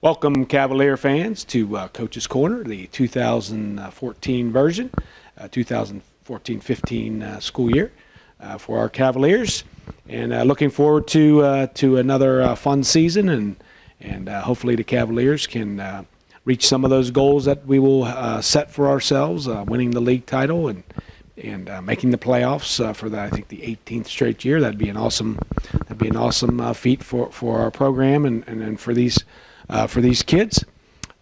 Welcome, Cavalier fans, to Coach's Corner, the 2014 version, 2014-15 school year for our Cavaliers, and looking forward to another fun season, and hopefully the Cavaliers can reach some of those goals that we will set for ourselves, winning the league title and making the playoffs for I think the 18th straight year. That'd be an awesome feat for our program and for these kids.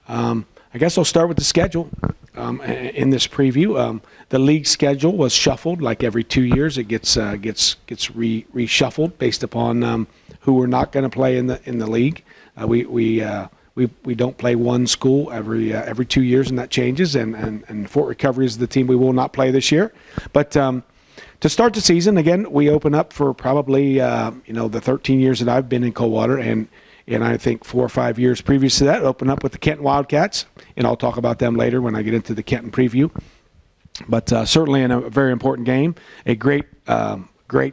I guess I'll start with the schedule in this preview. The league schedule was shuffled like every 2 years. It gets reshuffled based upon who we're not going to play in the league. We don't play one school every 2 years, and that changes. And Fort Recovery is the team we will not play this year. But to start the season, again, we open up for probably the 13 years that I've been in Coldwater, and I think 4 or 5 years previous to that, open up with the Kenton Wildcats, and I'll talk about them later when I get into the Kenton Preview. But certainly in a very important game, a great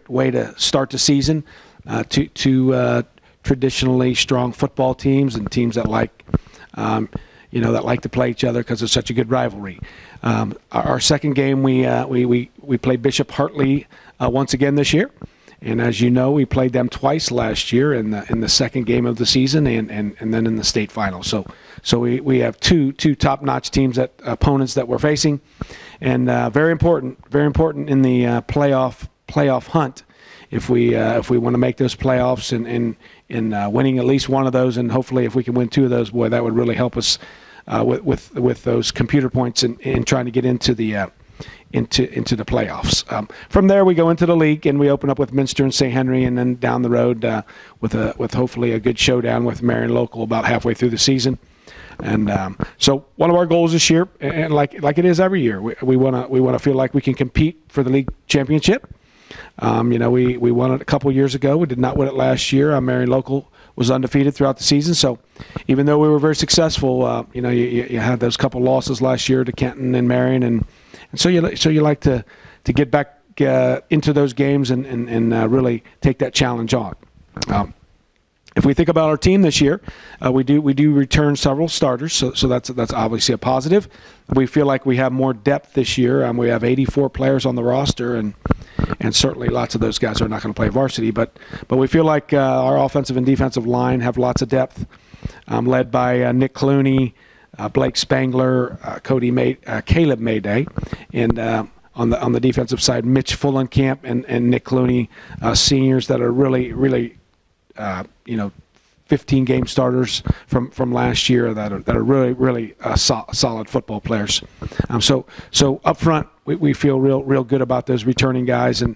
way to start the season. To traditionally strong football teams and teams that like to play each other because it's such a good rivalry. Our second game, we played Bishop Hartley once again this year. And as you know, we played them twice last year in the second game of the season and then in the state final. So we have two top-notch opponents that we're facing, and very important in the playoff hunt. If we want to make those playoffs and winning at least one of those, and hopefully if we can win 2 of those, boy, that would really help us with those computer points in trying to get into the playoffs. From there, we go into the league, and we open up with Minster and St. Henry, and then down the road with hopefully a good showdown with Marion Local about halfway through the season. And so one of our goals this year, and like it is every year, we want to feel like we can compete for the league championship. We won it a couple years ago. We did not win it last year. Marion Local was undefeated throughout the season. So even though we were very successul, you had those couple losses last year to Kenton and Marion, and so you like to get back into those games and really take that challenge on. If we think about our team this year, we do return several starters, so that's obviously a positive. We feel like we have more depth this year. We have 84 players on the roster, and certainly lots of those guys are not going to play varsity. But we feel like our offensive and defensive line have lots of depth, led by Nick Clooney, Blake Spangler, Caleb Mayday, and on the defensive side, Mitch Fullenkamp and Nick Clooney, seniors that are really 15-game starters from last year that are really solid football players. So up front, we feel real good about those returning guys, and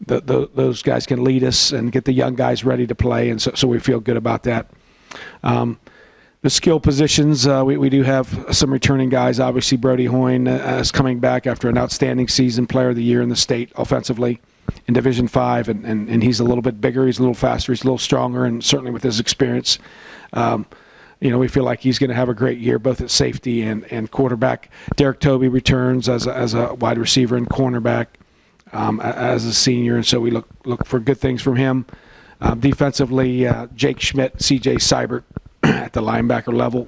those guys can lead us and get the young guys ready to play, and so we feel good about that. The skill positions, we do have some returning guys. Obviously, Brody Hoyne is coming back after an outstanding season, player of the year in the state offensively in Division 5, and he's a little bit bigger, he's a little faster, he's a little stronger, and certainly with his experience, we feel like he's going to have a great year both at safety and quarterback. Derek Toby returns as a wide receiver and cornerback as a senior, and so we look for good things from him. Defensively, Jake Schmidt, C.J. Seibert at the linebacker level,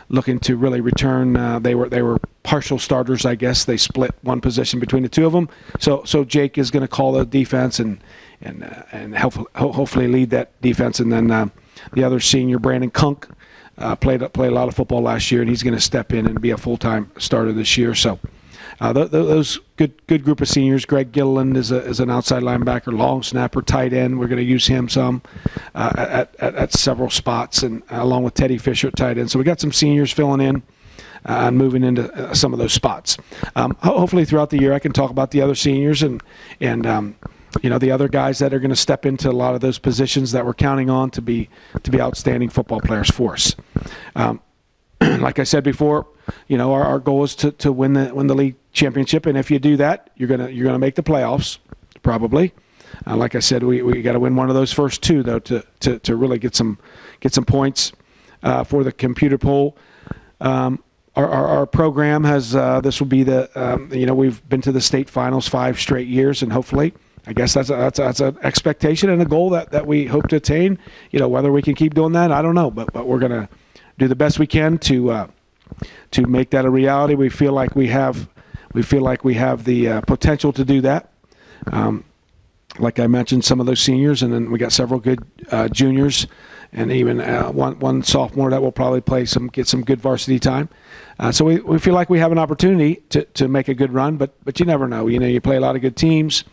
looking to really return. They were partial starters, I guess. They split one position between the two of them. So Jake is going to call the defense and hopefully lead that defense. And then the other senior, Brandon Kunk, played a lot of football last year, and he's going to step in and be a full-time starter this year. So those good group of seniors. Greg Gilliland is an outside linebacker, long snapper, tight end. We're going to use him some at several spots, and along with Teddy Fisher at tight end. So we got some seniors filling in and moving into some of those spots. Hopefully throughout the year I can talk about the other seniors and the other guys that are going to step into a lot of those positions that we're counting on to be outstanding football players for us. Like I said before, our goal is to win the league championship, and if you do that, you're gonna make the playoffs, probably. Like I said, we got to win one of those first 2 though to really get some points for the computer poll. Our program has this will be the we've been to the state finals 5 straight years, and hopefully I guess that's an expectation and a goal that we hope to attain. Whether we can keep doing that, I don't know, but we're going to do the best we can to make that a reality. We feel like we have the potential to do that. Like I mentioned, some of those seniors, and then we got several good juniors, and even one sophomore that will probably get some good varsity time. So we feel like we have an opportunity to make a good run, but you never know. You play a lot of good teams.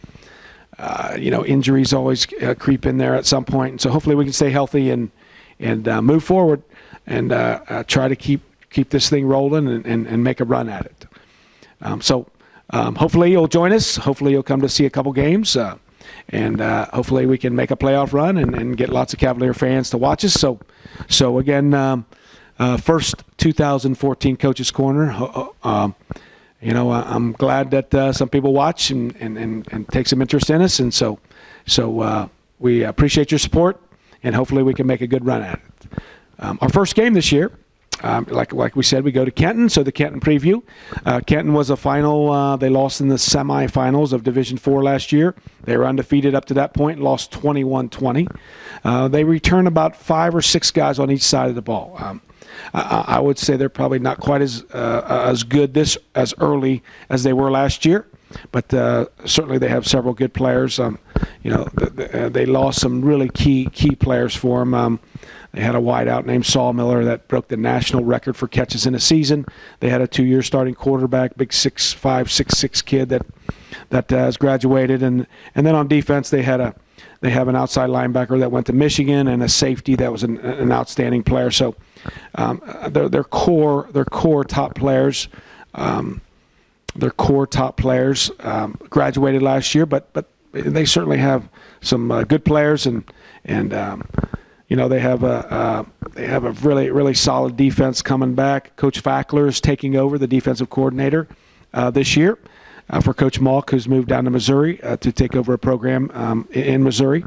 Injuries always creep in there at some point, and so hopefully we can stay healthy and move forward and try to keep this thing rolling and make a run at it. Hopefully you'll join us. Hopefully you'll come to see a couple games. And hopefully we can make a playoff run and get lots of Cavalier fans to watch us. So again, first 2014 Coach's Corner. I'm glad that some people watch and take some interest in us. And so we appreciate your support, and hopefully we can make a good run at it. Our first game this year, like we said, we go to Kenton, so the Kenton Preview. Kenton was a final. They lost in the semifinals of Division IV last year. They were undefeated up to that point, lost 21-20. They return about 5 or 6 guys on each side of the ball. I would say they're probably not quite as good as early as they were last year, but certainly they have several good players. They lost some really key players for them. They had a wideout named Saul Miller that broke the national record for catches in a season. They had a 2-year starting quarterback, big 6'5", 6'6" kid that has graduated, and then on defense they have an outside linebacker that went to Michigan and a safety that was an outstanding player. So their core top players graduated last year, but they certainly have some good players and they have a really solid defense coming back. Coach Fackler is taking over the defensive coordinator this year for Coach Malk, who's moved down to Missouri to take over a program in Missouri.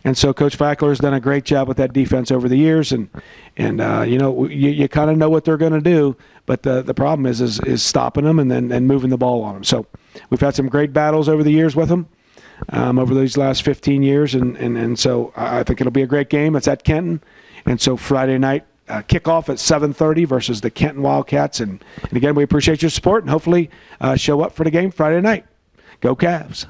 And so Coach Fackler has done a great job with that defense over the years, and you kind of know what they're going to do, but the problem is stopping them and then moving the ball on them. So we've had some great battles over the years with them. Over these last 15 years, and so I think it'll be a great game. It's at Kenton, and so Friday night kickoff at 7:30 versus the Kenton Wildcats. And again, we appreciate your support, and hopefully show up for the game Friday night. Go Cavs!